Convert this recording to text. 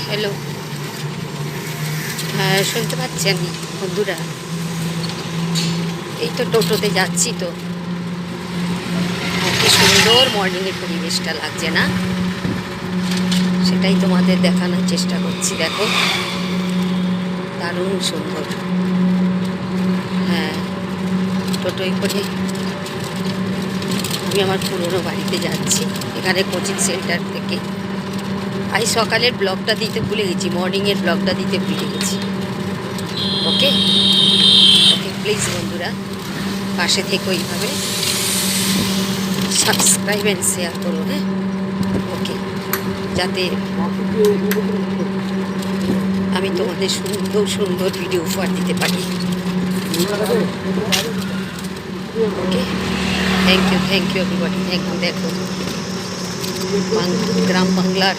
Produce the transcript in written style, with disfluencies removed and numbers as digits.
Hello, হ্যাঁ শুনতে পাচ্ছেন বন্ধুরা? এই তো টোটোতে যাচ্ছি তো। কি সুন্দর মর্নিংয়ের পরিবেশটা লাগছে না? সেটাই তোমাদের দেখানোর চেষ্টা করছি। দেখো, দারুণ সুন্দর। হ্যাঁ, টোটোয় করে আমি আমার পুরনো বাড়িতে যাচ্ছি, এখানে কোচিং সেন্টার থেকে। আজ সকালের ব্লগটা দিতে ভুলে গেছি, মর্নিংয়ের ব্লগটা দিতে ভুলে গেছি। ওকে ওকে, প্লিজ বন্ধুরা পাশে থেকে ওইভাবে সাবস্ক্রাইব অ্যান্ড শেয়ার করো। হ্যাঁ, ওকে, যাতে আমি তোমাদের সুন্দর সুন্দর ভিডিও উপহার দিতে পারি। ওকে, থ্যাংক ইউ এভরিবডি। দেখো, গ্রাম বাংলার